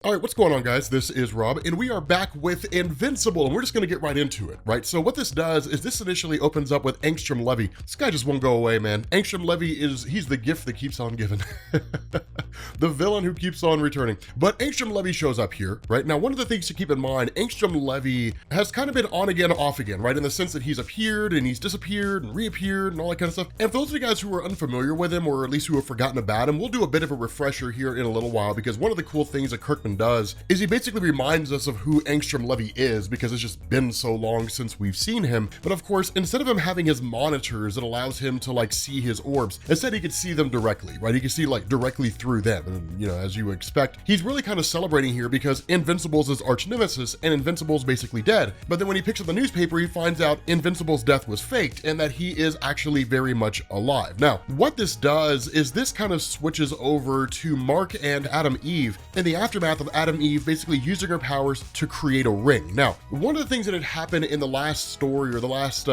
All right, what's going on, guys? This is Rob, and we are back with Invincible, and we're just going to get right into it, right? So what this does is this initially opens up with Angstrom Levy. This guy just won't go away, man. Angstrom Levy he's the gift that keeps on giving. The villain who keeps on returning. But Angstrom Levy shows up here, right? Now, one of the things to keep in mind, Angstrom Levy has kind of been on again, off again, right? In the sense that he's appeared, and he's disappeared, and reappeared, and all that kind of stuff. And for those of you guys who are unfamiliar with him, or at least who have forgotten about him, we'll do a bit of a refresher here in a little while, because one of the cool things that Kirkman does is he basically reminds us of who Angstrom Levy is, because it's just been so long since we've seen him. But of course, instead of him having his monitors that allows him to like see his orbs, instead he could see them directly, right? He can see like directly through them. And you know, as you would expect, he's really kind of celebrating here because Invincible's is arch nemesis and Invincible's basically dead. But then when he picks up the newspaper, he finds out Invincible's death was faked and that he is actually very much alive. Now, what this does is this kind of switches over to Mark and Adam Eve in the aftermath of Adam Eve basically using her powers to create a ring. Now, one of the things that had happened in the last story or the last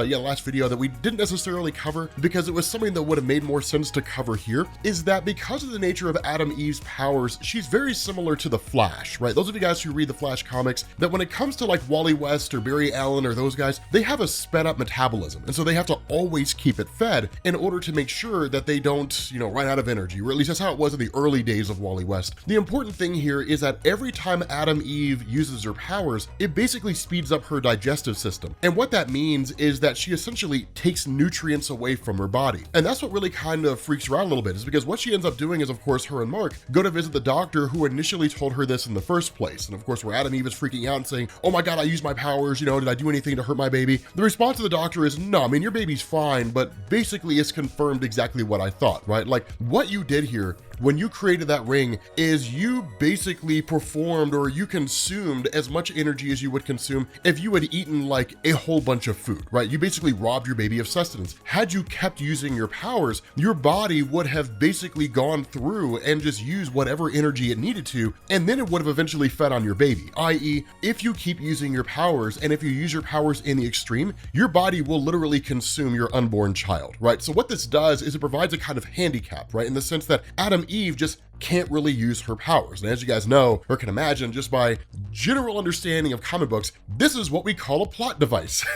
video that we didn't necessarily cover because it was something that would have made more sense to cover here is that because of the nature of Adam Eve's powers, she's very similar to the Flash, right? Those of you guys who read the Flash comics, that when it comes to like Wally West or Barry Allen or those guys, they have a sped up metabolism. And so they have to always keep it fed in order to make sure that they don't, run out of energy, or at least that's how it was in the early days of Wally West. The important thing here is that every time Adam Eve uses her powers, it basically speeds up her digestive system. And what that means is that she essentially takes nutrients away from her body. And that's what really kind of freaks her out a little bit, is because what she ends up doing is, of course, her and Mark go to visit the doctor who initially told her this in the first place. And of course, where Adam Eve is freaking out and saying, oh my God, I used my powers, did I do anything to hurt my baby? The response of the doctor is, no, I mean, your baby's fine, but basically it's confirmed exactly what I thought, right? Like what you did here when you created that ring is you basically performed or you consumed as much energy as you would consume if you had eaten like a whole bunch of food, right? You basically robbed your baby of sustenance. Had you kept using your powers, your body would have basically gone through and just used whatever energy it needed to, and then it would have eventually fed on your baby, i.e. if you keep using your powers and if you use your powers in the extreme, your body will literally consume your unborn child, right? So what this does is it provides a kind of handicap, right? In the sense that Adam Eve just can't really use her powers. And as you guys know, or can imagine just by general understanding of comic books, this is what we call a plot device.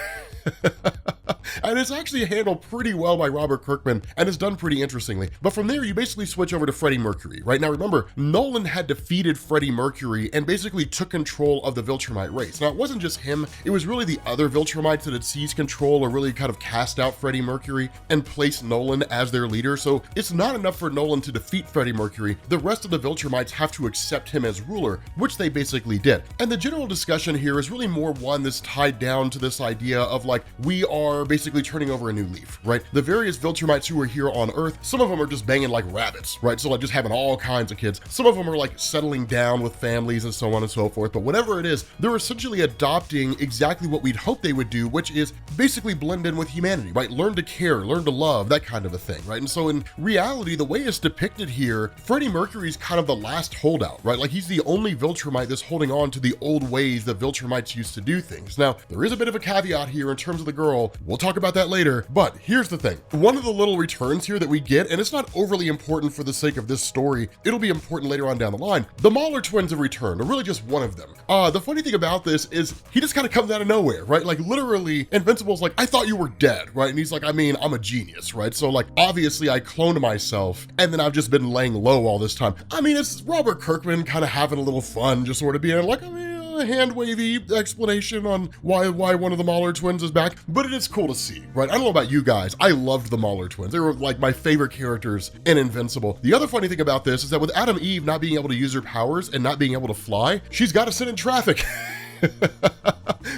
And it's actually handled pretty well by Robert Kirkman and is done pretty interestingly. But from there, you basically switch over to Freddie Mercury, right? Now remember, Nolan had defeated Freddie Mercury and basically took control of the Viltrumite race. Now it wasn't just him, it was really the other Viltrumites that had seized control or really kind of cast out Freddie Mercury and placed Nolan as their leader. So it's not enough for Nolan to defeat Freddie Mercury. The rest of the Viltrumites have to accept him as ruler, which they basically did. And the general discussion here is really more one that's tied down to this idea of like, we are basically turning over a new leaf, right? The various Viltrumites who are here on Earth, some of them are just banging like rabbits, right? So like just having all kinds of kids. Some of them are like settling down with families and so on and so forth. But whatever it is, they're essentially adopting exactly what we'd hope they would do, which is basically blend in with humanity, right? Learn to care, learn to love, that kind of a thing, right? And so in reality, the way it's depicted here, Freddie Mercury's kind of the last holdout, right? Like he's the only Viltrumite that's holding on to the old ways that Viltrumites used to do things. Now, there is a bit of a caveat here in terms of the girl. We'll talk about that later, but here's the thing. One of the little returns here that we get, and it's not overly important for the sake of this story, it'll be important later on down the line. The Mauler twins have returned, or really just one of them. The funny thing about this is he just kind of comes out of nowhere, right? Like literally, Invincible's like, I thought you were dead, right? And he's like, I mean, I'm a genius, right? So like, obviously I cloned myself, and then I've just been laying low all this time. I mean, it's Robert Kirkman kind of having a little fun, just sort of being like, I mean, a hand-wavy explanation on why one of the Mauler twins is back, but it is cool to see, right? I don't know about you guys, I loved the Mauler twins. They were like my favorite characters in Invincible. The other funny thing about this is that with Adam Eve not being able to use her powers and not being able to fly, she's got to sit in traffic.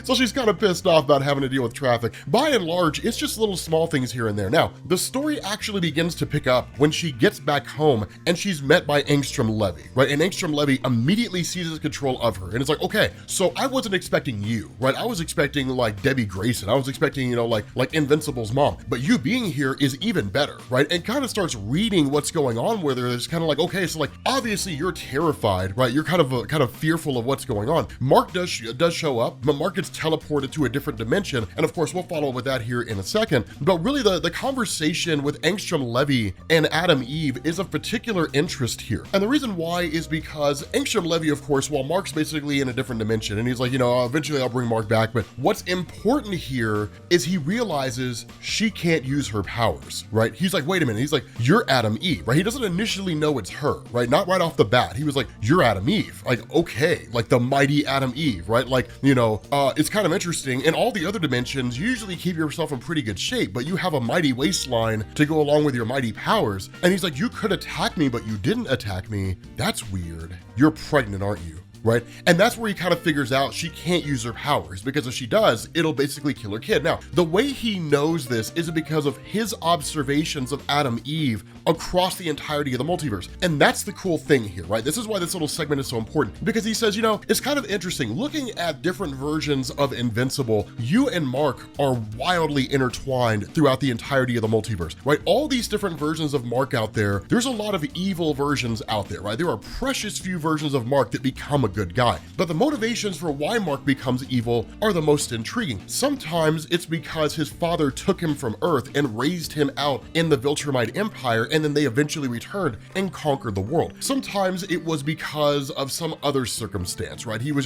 So she's kind of pissed off about having to deal with traffic. By and large, it's just little small things here and there. Now, the story actually begins to pick up when she gets back home and she's met by Angstrom Levy, right? And Angstrom Levy immediately seizes control of her. And it's like, okay, so I wasn't expecting you, right? I was expecting like Debbie Grayson. I was expecting, like Invincible's mom. But you being here is even better, right? And kind of starts reading what's going on with her. It's kind of like, okay, so like, obviously you're terrified, right? You're kind of fearful of what's going on. Mark does show up, but Mark gets teleported to a different dimension. And of course, we'll follow up with that here in a second. But really the conversation with Angstrom Levy and Adam Eve is of particular interest here. And the reason why is because Angstrom Levy, of course, while Mark's basically in a different dimension, and he's like, you know, eventually I'll bring Mark back. But what's important here is he realizes she can't use her powers, right? He's like, wait a minute. He's like, you're Adam Eve, right? He doesn't initially know it's her, right? Not right off the bat. He was like, you're Adam Eve. Like, okay, like the mighty Adam Eve, right? Like, you know, it's kind of interesting. In all the other dimensions, you usually keep yourself in pretty good shape, but you have a mighty waistline to go along with your mighty powers. And he's like, you could attack me, but you didn't attack me. That's weird. You're pregnant, aren't you? Right? And that's where he kind of figures out she can't use her powers, because if she does, it'll basically kill her kid. Now, the way he knows this is because of his observations of Adam Eve across the entirety of the multiverse. And that's the cool thing here, right? This is why this little segment is so important, because he says, you know, it's kind of interesting looking at different versions of Invincible. You and Mark are wildly intertwined throughout the entirety of the multiverse, right? All these different versions of Mark out there, there's a lot of evil versions out there, right? There are precious few versions of Mark that become a good guy, but the motivations for why Mark becomes evil are the most intriguing. Sometimes it's because his father took him from Earth and raised him out in the Viltrumite Empire, and then they eventually returned and conquered the world. Sometimes it was because of some other circumstance, right? He was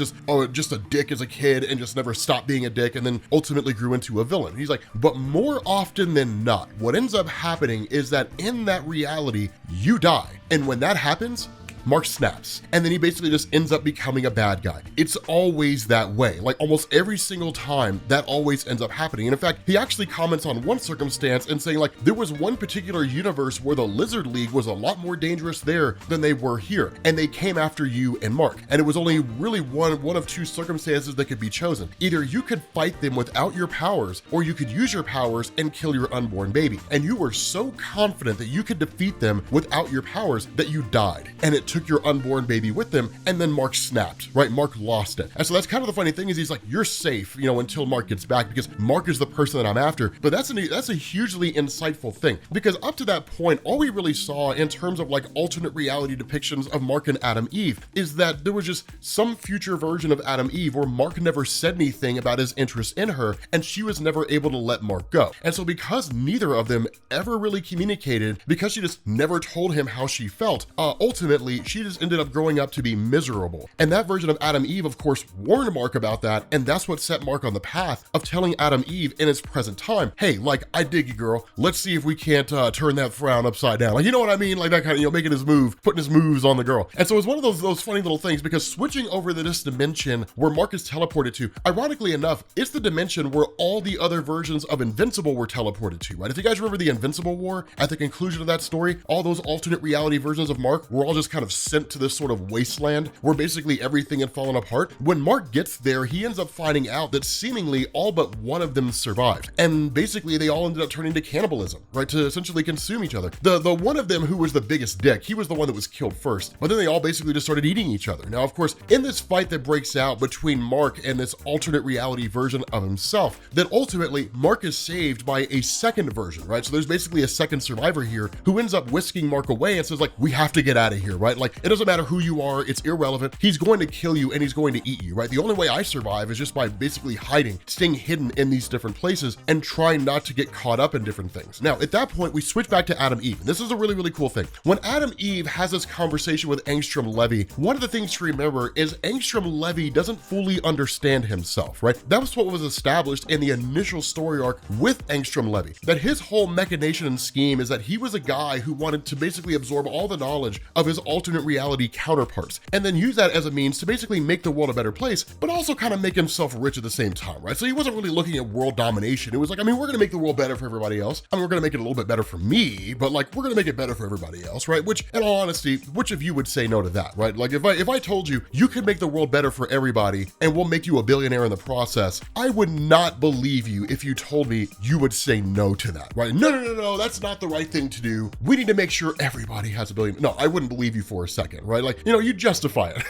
just a dick as a kid and just never stopped being a dick, and then ultimately grew into a villain. He's like, but more often than not, what ends up happening is that in that reality, you die. And when that happens, Mark snaps, and then he basically just ends up becoming a bad guy. It's always that way. Like almost every single time, that always ends up happening. And in fact, he actually comments on one circumstance and saying, like, there was one particular universe where the Lizard League was a lot more dangerous there than they were here, and they came after you and Mark. And it was only really one of two circumstances that could be chosen. Either you could fight them without your powers, or you could use your powers and kill your unborn baby. And you were so confident that you could defeat them without your powers that you died. And it took your unborn baby with them, and then Mark snapped, right? Mark lost it. And so that's kind of the funny thing is he's like, you're safe, you know, until Mark gets back, because Mark is the person that I'm after. But that's a hugely insightful thing, because up to that point, all we really saw in terms of like alternate reality depictions of Mark and Adam Eve is that there was just some future version of Adam Eve where Mark never said anything about his interest in her, and she was never able to let Mark go. And so because neither of them ever really communicated, because she just never told him how she felt, ultimately she just ended up growing up to be miserable. And that version of Adam Eve, of course, warned Mark about that, and that's what set Mark on the path of telling Adam Eve in his present time, hey, like, I dig you, girl. Let's see if we can't turn that frown upside down. Like, you know what I mean? Like that kind of, you know, making his move, putting his moves on the girl. And so it's one of those funny little things, because switching over to this dimension where Mark is teleported to, ironically enough, it's the dimension where all the other versions of Invincible were teleported to, right? If you guys remember the Invincible War, at the conclusion of that story, all those alternate reality versions of Mark were all just kind of sent to this sort of wasteland where basically everything had fallen apart. When Mark gets there, he ends up finding out that seemingly all but one of them survived. And basically they all ended up turning to cannibalism, right? To essentially consume each other. The one of them who was the biggest dick, he was the one that was killed first, but then they all basically just started eating each other. Now, of course, in this fight that breaks out between Mark and this alternate reality version of himself, that ultimately Mark is saved by a second version, right? So there's basically a second survivor here who ends up whisking Mark away and says, like, we have to get out of here, right? Like, it doesn't matter who you are, it's irrelevant. He's going to kill you and he's going to eat you, right? The only way I survive is just by basically hiding, staying hidden in these different places and trying not to get caught up in different things. Now, at that point, we switch back to Adam Eve. And this is a really, really cool thing. When Adam Eve has this conversation with Angstrom Levy, one of the things to remember is Angstrom Levy doesn't fully understand himself, right? That was what was established in the initial story arc with Angstrom Levy, that his whole machination and scheme is that he was a guy who wanted to basically absorb all the knowledge of his alternate reality counterparts and then use that as a means to basically make the world a better place, but also kind of make himself rich at the same time, right? So he wasn't really looking at world domination. It was like, I mean, we're gonna make the world better for everybody else. I mean, we're gonna make it a little bit better for me, but like, we're gonna make it better for everybody else, right? Which, in all honesty, which of you would say no to that, right? Like, if I told you, you could make the world better for everybody and we'll make you a billionaire in the process, I would not believe you if you told me you would say no to that, right? No, that's not the right thing to do. We need to make sure everybody has a billion. No, I wouldn't believe you for a second, right? Like, you know, you justify it.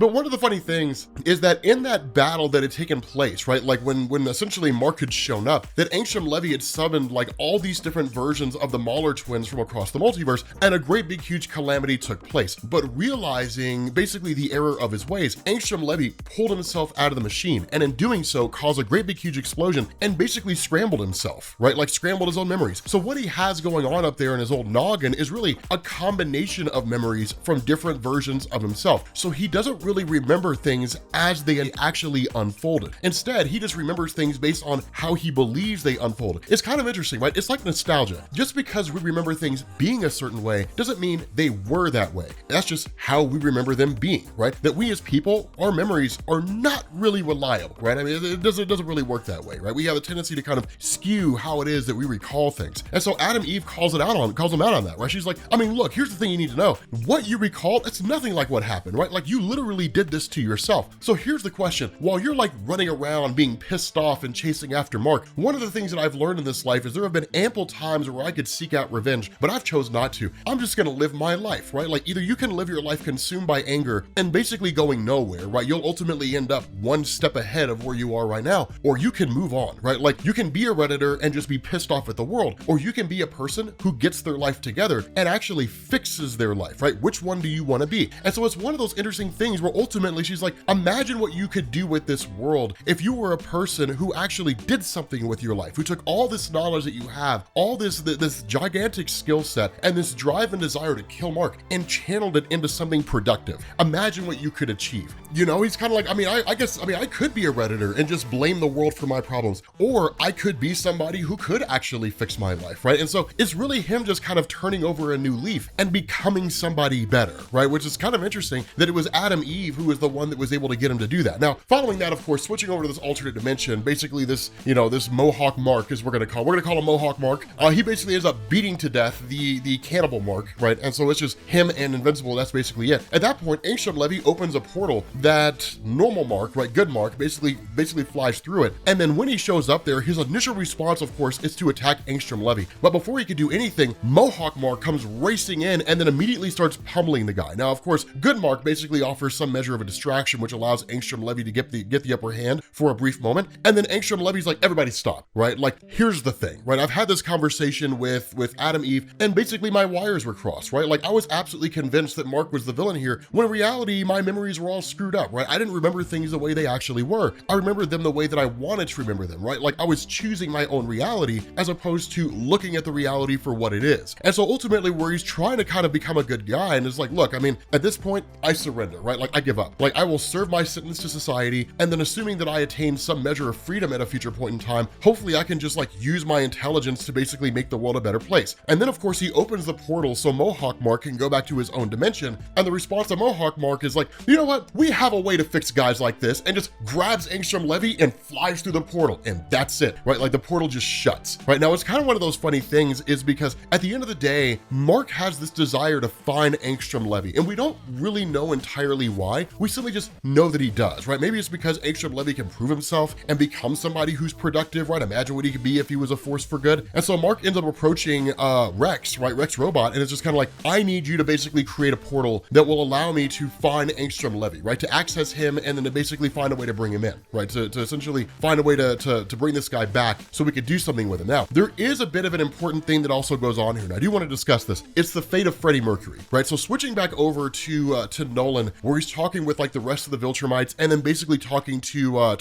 But one of the funny things is that in that battle that had taken place, right, like when essentially Mark had shown up, that Angstrom Levy had summoned like all these different versions of the Mauler twins from across the multiverse, and a great big huge calamity took place. But realizing basically the error of his ways, Angstrom Levy pulled himself out of the machine, and in doing so caused a great big huge explosion and basically scrambled himself, right, like scrambled his own memories. So what he has going on up there in his old noggin is really a combination of memories from different versions of himself. So he doesn't really remember things as they actually unfolded. Instead, he just remembers things based on how he believes they unfolded. It's kind of interesting, right? It's like nostalgia. Just because we remember things being a certain way doesn't mean they were that way. That's just how we remember them being, right? That we as people, our memories are not really reliable, right? I mean, it doesn't really work that way, right? We have a tendency to kind of skew how it is that we recall things. And so Eve calls him out on that, right? She's like, I mean, look, here's the thing you need to know. What you recall, it's nothing like what happened, right? Like you literally did this to yourself. So here's the question. While you're like running around being pissed off and chasing after Mark, one of the things that I've learned in this life is there have been ample times where I could seek out revenge, but I've chose not to. I'm just gonna live my life, right? Like either you can live your life consumed by anger and basically going nowhere, right? You'll ultimately end up one step ahead of where you are right now, or you can move on, right? Like you can be a Redditor and just be pissed off at the world, or you can be a person who gets their life together and actually fixes their life, right? Which one do you want to be? And so it's one of those interesting things where ultimately she's like, imagine what you could do with this world if you were a person who actually did something with your life, who took all this knowledge that you have, all this gigantic skill set and this drive and desire to kill Mark and channeled it into something productive. Imagine what you could achieve. You know, he's kind of like, I mean, I could be a Redditor and just blame the world for my problems, or I could be somebody who could actually fix my life, right? And so it's really him just kind of turning over a new leaf and becoming somebody better, right? Which is kind of interesting that it was Eve who was the one that was able to get him to do that. Now, following that, of course, switching over to this alternate dimension, basically this, you know, this mohawk Mark is we're gonna call him mohawk Mark. He basically ends up beating to death the cannibal Mark, right? And so it's just him and Invincible. That's basically it. At that point, Angstrom Levy opens a portal that normal Mark, right, good Mark, basically flies through it. And then when he shows up there, his initial response, of course, is to attack Angstrom Levy. But before he could do anything, mohawk Mark comes racing in and then immediately starts pummeling the guy. Now, of course, good Mark basically offers some measure of a distraction, which allows Angstrom Levy to get the upper hand for a brief moment. And then Angstrom Levy's like, everybody stop, right? Like, here's the thing, right? I've had this conversation with Eve, and basically my wires were crossed, right? Like I was absolutely convinced that Mark was the villain here, when in reality, my memories were all screwed up, right? I didn't remember things the way they actually were. I remembered them the way that I wanted to remember them, right? Like I was choosing my own reality as opposed to looking at the reality for what it is. And so ultimately where he's trying to kind of become a good guy and is like, look, I mean, at this point, I surrender, right? Like I give up. Like I will serve my sentence to society, and then assuming that I attain some measure of freedom at a future point in time, hopefully I can just like use my intelligence to basically make the world a better place. And then of course he opens the portal so Mohawk Mark can go back to his own dimension, and the response to Mohawk Mark is like, you know what? We have a way to fix guys like this, and just grabs Angstrom Levy and flies through the portal, and that's it, right? Like the portal just shuts. Right now, it's kind of one of those funny things is because at the end of the day, Mark has this desire to find Angstrom Levy, and we don't really know entirely why. We simply just know that he does, right? Maybe it's because Angstrom Levy can prove himself and become somebody who's productive, right? Imagine what he could be if he was a force for good. And so Mark ends up approaching Rex, right? Rex Robot, and it's just kind of like, I need you to basically create a portal that will allow me to find Angstrom Levy, right? To access him and then to basically find a way to bring him in, right? To essentially find a way to bring this guy back so we could do something with him. Now, there is a bit of an important thing that also goes on here, and I do want to discuss this. It's the fate of Freddie Mercury, right? So switching back over to Nolan, where he's talking with like the rest of the Viltrumites and then basically talking to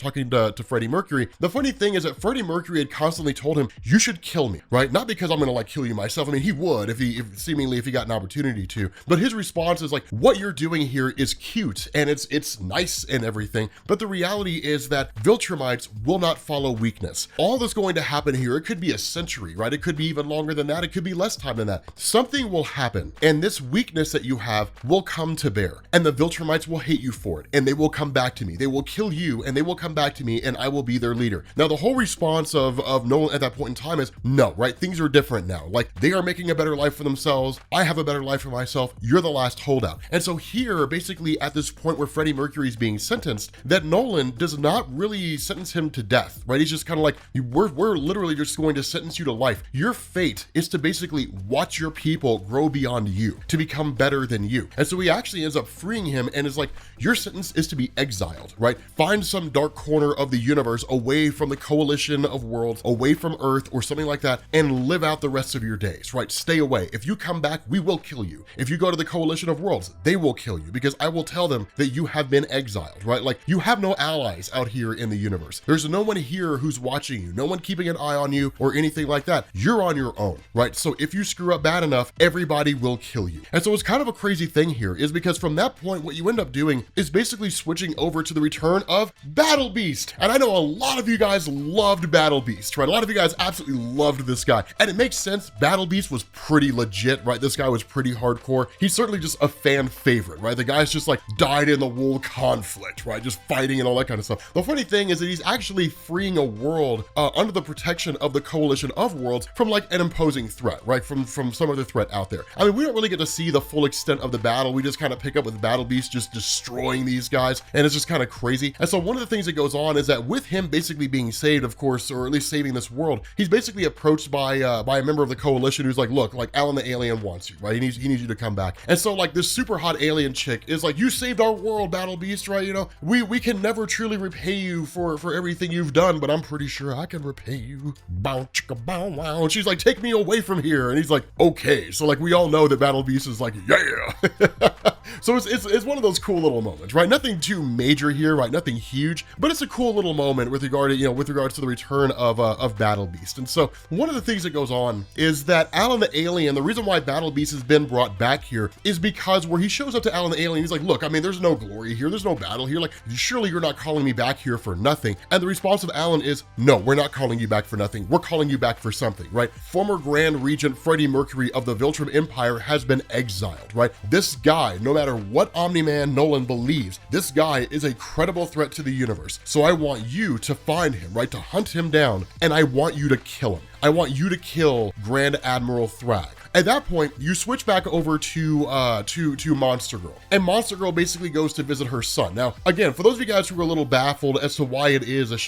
Freddie Mercury. The funny thing is that Freddie Mercury had constantly told him, you should kill me, right? Not because I'm gonna like kill you myself. I mean, he would if he got an opportunity to, but his response is like, what you're doing here is cute and it's nice and everything, but the reality is that Viltrumites will not follow weakness. All that's going to happen here, it could be a century, right? It could be even longer than that. It could be less time than that. Something will happen, and this weakness that you have will come to bear, and the Viltrumites will hate you for it, and they will come back to me. They will kill you, and they will come back to me, and I will be their leader. Now, the whole response of Nolan at that point in time is, no, right? Things are different now. Like, they are making a better life for themselves. I have a better life for myself. You're the last holdout. And so here, basically at this point where Freddie Mercury is being sentenced, that Nolan does not really sentence him to death, right? He's just kind of like, we're literally just going to sentence you to life. Your fate is to basically watch your people grow beyond you, to become better than you. And so he actually ends up freeing him and is like, your sentence is to be exiled, right? Find some dark corner of the universe away from the coalition of worlds, away from Earth or something like that, and live out the rest of your days, right? Stay away. If you come back, we will kill you. If you go to the coalition of worlds, they will kill you, because I will tell them that you have been exiled, right? Like, you have no allies out here in the universe. There's no one here who's watching you, no one keeping an eye on you or anything like that. You're on your own, right? So if you screw up bad enough, everybody will kill you. And so it's kind of a crazy thing here, is because from that point, what you end up doing is basically switching over to the return of Battle Beast. And I know a lot of you guys loved Battle Beast, right? A lot of you guys absolutely loved this guy. And it makes sense. Battle Beast was pretty legit, right? This guy was pretty hardcore. He's certainly just a fan favorite, right? The guy's just like died in the wool conflict, right? Just fighting and all that kind of stuff. The funny thing is that he's actually freeing a world under the protection of the coalition of worlds from like an imposing threat, right? From some other threat out there. I mean, we don't really get to see the full extent of the battle. We just kind of pick up with Battle Beast just destroying these guys, and it's just kind of crazy. And so one of the things that goes on is that with him basically being saved, of course, or at least saving this world, he's basically approached by a member of the coalition who's like, look, like Alan the alien wants you, right? He needs you to come back. And so like this super hot alien chick is like, you saved our world, Battle Beast, right? You know, we can never truly repay you for everything you've done, but I'm pretty sure I can repay you. Bow chicka bow wow. And she's like, take me away from here. And he's like, okay. So like we all know that Battle Beast is like, yeah. So it's one of those cool little moments, right? Nothing too major here, right? Nothing huge, but it's a cool little moment with regard to, with regards to the return of Battle Beast. And so one of the things that goes on is that Alan the alien, the reason why Battle Beast has been brought back here is because where he shows up to Alan the alien, he's like, look, I mean, there's no glory here. There's no battle here. Like, surely you're not calling me back here for nothing. And the response of Alan is, no, we're not calling you back for nothing. We're calling you back for something, right? Former Grand Regent Freddie Mercury of the Viltrum Empire has been exiled, right? This guy, no matter what Omni-Man Nolan believes, this guy is a credible threat to the universe. So I want you to find him, right? To hunt him down, and I want you to kill him. I want you to kill Grand Admiral Thragg. At that point, you switch back over to Monster Girl, and Monster Girl basically goes to visit her son. Now, again, for those of you guys who are a little baffled as to why it is that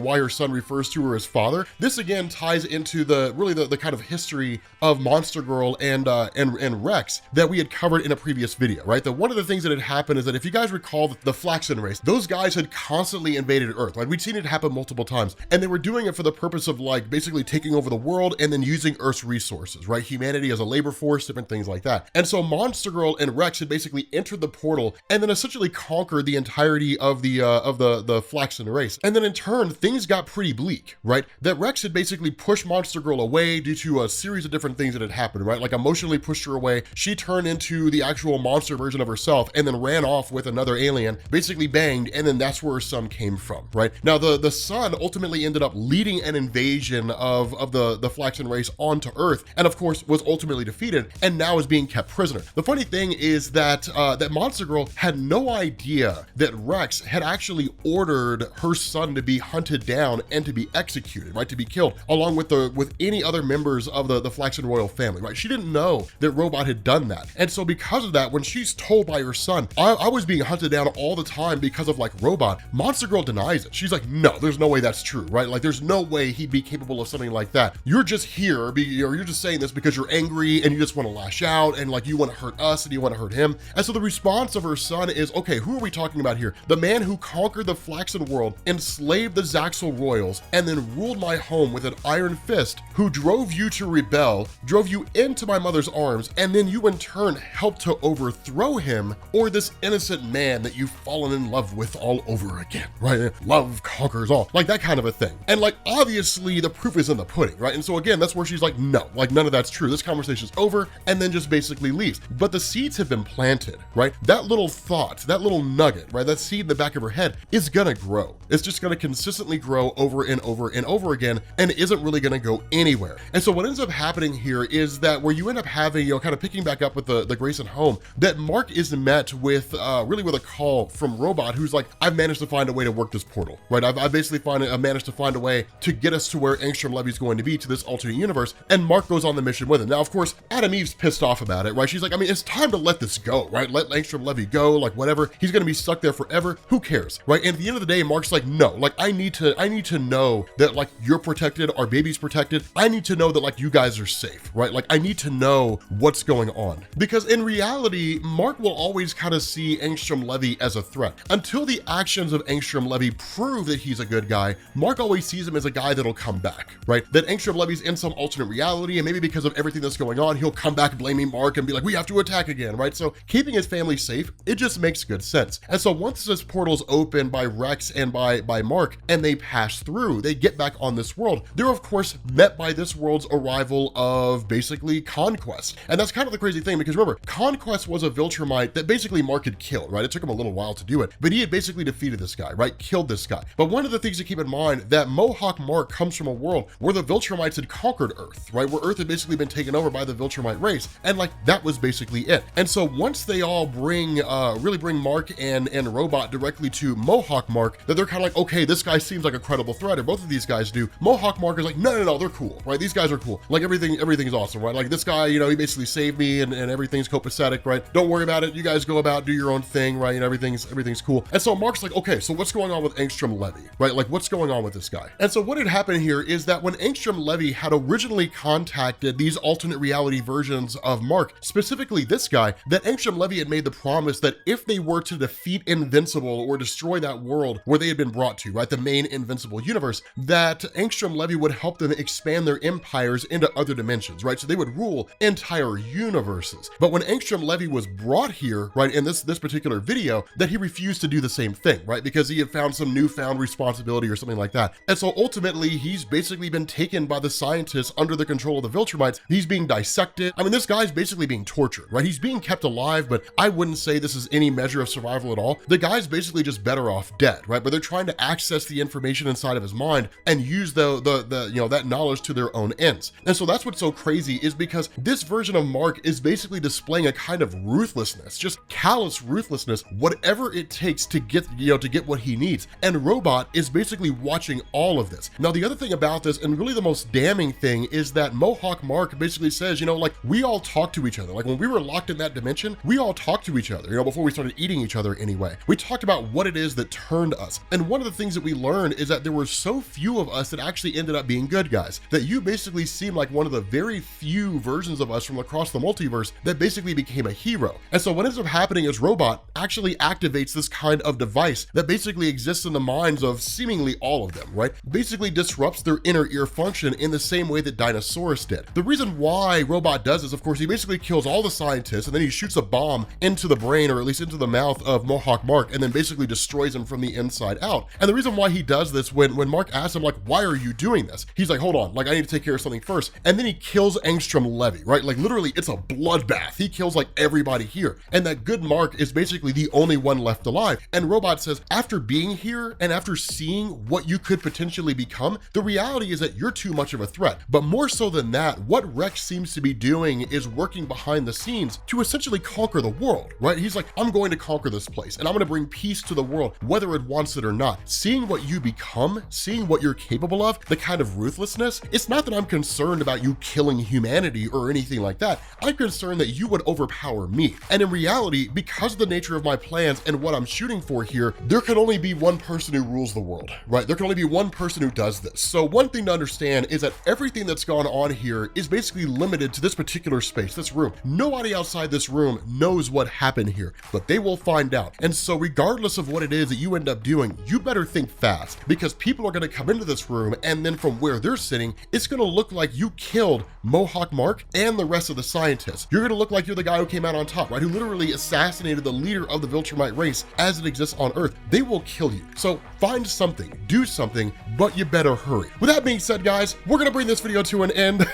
why her son refers to her as father, this again ties into the kind of history of Monster Girl and Rex that we had covered in a previous video, right? That one of the things that had happened is that if you guys recall the Flaxen race, those guys had constantly invaded Earth. Like, we'd seen it happen multiple times, and they were doing it for the purpose of like basically taking over the world and then using Earth's resources, right? Humanity as a labor force, different things like that. And so Monster Girl and Rex had basically entered the portal and then essentially conquered the entirety of the Flaxen race. And then in turn, things got pretty bleak, right? That Rex had basically pushed Monster Girl away due to a series of different things that had happened, right? Like emotionally pushed her away. She turned into the actual monster version of herself and then ran off with another alien, basically banged, and then that's where her son came from, right? Now the son ultimately ended up leading an invasion of the Flaxen race onto Earth, and of course was ultimately defeated and now is being kept prisoner. The funny thing is that that Monster Girl had no idea that Rex had actually ordered her son to be hunted down and to be executed, right? To be killed along with any other members of the Flaxen royal family, right? She didn't know that Robot had done that. And so because of that, when she's told by her son, I was being hunted down all the time because of like Robot, Monster Girl denies it. She's like, no, there's no way that's true, right? Like there's no way he'd be capable of something like that. You're just here, or you're just saying this because you're angry and you just want to lash out and like you want to hurt us and you want to hurt him. And so the response of her son is, okay, who are we talking about here? The man who conquered the Flaxen world, enslaved the Zaxel royals, and then ruled my home with an iron fist, who drove you to rebel, drove you into my mother's arms, and then you in turn helped to overthrow him, or this innocent man that you've fallen in love with all over again, right? Love conquers all, like that kind of a thing. And like, obviously the proof is in the pudding, right? And so again, that's where she's like, no, like none of that's true. This conversation's over, and then just basically leaves. But the seeds have been planted, right? That little thought, that little nugget, right? That seed in the back of her head is gonna grow. It's just gonna consistently grow over and over and over again, and it isn't really gonna go anywhere. And so what ends up happening here is that where you end up having, kind of picking back up with the Grayson home, that Mark is met with really with a call from Robot, who's like, I've managed to find a way to work this portal, right? I've basically managed to find a way to get us to where Angstrom Levy is going to be, to this alternate universe, and Mark goes on the mission with him. Now, of course, Adam Eve's pissed off about it, right? She's like, I mean, it's time to let this go, right? Let Angstrom Levy go, like whatever. He's gonna be stuck there forever. Who cares, right? And at the end of the day, Mark's like, no, like I need to know that like you're protected, our baby's protected. I need to know that like you guys are safe, right? Like I need to know what's going on. Because in reality, Mark will always kind of see Angstrom Levy as a threat. Until the actions of Angstrom Levy prove that he's a good guy, Mark always sees him as a guy that'll come back, right? That Angstrom Levy's in some alternate reality, and maybe because of everything that's going on, he'll come back blaming Mark and be like, we have to attack again, right? So keeping his family safe, it just makes good sense. And so once this portal's open by Rex and by Mark, and they pass through, they get back on this world, they're of course met by this world's arrival of basically Conquest. And that's kind of the crazy thing, because remember, Conquest was a Viltrumite that basically Mark had killed, right? It took him a little while to do it, but he had basically defeated this guy, right? Killed this guy. But one of the things to keep in mind, that Mohawk Mark comes from a world where the Viltrumites had conquered Earth, right? Where Earth had basically been taken over by the Viltrumite race. And like, that was basically it. And so once they all really bring Mark and Robot directly to Mohawk Mark, that they're kind of like, okay, this guy seems like a credible threat, or both of these guys do. Mohawk Mark is like, no, they're cool, right? These guys are cool. Like everything's awesome, right? Like this guy, you know, he basically saved me and everything's copacetic, right? Don't worry about it. You guys go about, do your own thing, right? And everything's cool. And so Mark's like, okay, so what's going on with Angstrom Levy, right? Like what's going on with this guy? And so what had happened here is that when Angstrom Levy had originally contacted these alternate reality versions of Mark, specifically this guy, that Angstrom Levy had made the promise that if they were to defeat Invincible or destroy that world where they had been brought to, right? The main Invincible universe, that Angstrom Levy would help them expand their empires into other dimensions, right? So they would rule entire universes. But when Angstrom Levy was brought here, right, in this particular video, that he refused to do the same thing, right? Because he had found some newfound responsibility or something like that. And so ultimately, he's basically been taken by the scientists under the control of the Viltrumites. He's being dissected. I mean, this guy's basically being tortured, right? He's being kept alive, but I wouldn't say this is any measure of survival at all. The guy's basically just better off dead, right? But they're trying to access the information inside of his mind and use that knowledge to their own ends. And so that's what's so crazy, is because this version of Mark is basically displaying a kind of ruthlessness, just callous ruthlessness, whatever it takes to get what he needs. And Robot is basically watching all of this. Now, the other thing about this, and really the most damning thing, is that Mohawk Mark basically says, like we all talk to each other. Like when we were locked in that dimension, we all talked to each other, before we started eating each other anyway. We talked about what it is that turned us. And one of the things that we learned is that there were so few of us that actually ended up being good guys, that you basically seem like one of the very few versions of us from across the multiverse that basically became a hero. And so what ends up happening is Robot actually activates this kind of device that basically exists in the minds of seemingly all of them, right? Basically disrupts their inner ear function in the same way that Dinosaurus did. The reason why Robot does this, of course, he basically kills all the scientists, and then he shoots a bomb into the brain, or at least into the mouth of Mohawk Mark, and then basically destroys him from the inside out. And the reason why he does this, when Mark asks him, like, why are you doing this? He's like, hold on, like I need to take care of something first. And then he kills Angstrom Levy, right? Like literally it's a bloodbath. He kills like everybody here. And that good Mark is basically the only one left alive. And Robot says, after being here and after seeing what you could potentially become, the reality is that you're too much of a threat. But more so than that, what Rex seems to be doing is working behind the scenes to essentially conquer the world, right? He's like, I'm going to conquer this place and I'm going to bring peace to the world, whether it wants it or not. Seeing what you become, seeing what you're capable of, the kind of ruthlessness, it's not that I'm concerned about you killing humanity or anything like that. I'm concerned that you would overpower me. And in reality, because of the nature of my plans and what I'm shooting for here, there can only be one person who rules the world, right? There can only be one person who does this. So one thing to understand is that everything that's gone on here is basically limited to this particular space, this room. Nobody outside this room knows what happened here, but they will find out. And so regardless of what it is that you end up doing, you better think fast, because people are going to come into this room, and then from where they're sitting, it's going to look like you killed Mohawk Mark and the rest of the scientists. You're going to look like you're the guy who came out on top, right? Who literally assassinated the leader of the Viltrumite race as it exists on Earth. They will kill you. So find something, do something, but you better hurry. With that being said, guys, we're going to bring this video to an end.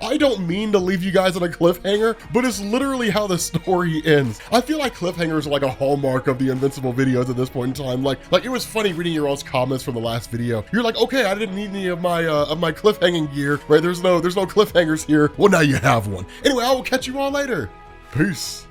I don't mean to leave you guys on a cliffhanger, but it's literally how the story ends. I feel like cliffhangers are like a hallmark of the Invincible videos at this point in time. Like it was funny reading your all's comments from the last video. You're like, okay, I didn't need any of my cliffhanging gear, right? There's no cliffhangers here. Well, now you have one. Anyway, I will catch you all later. Peace.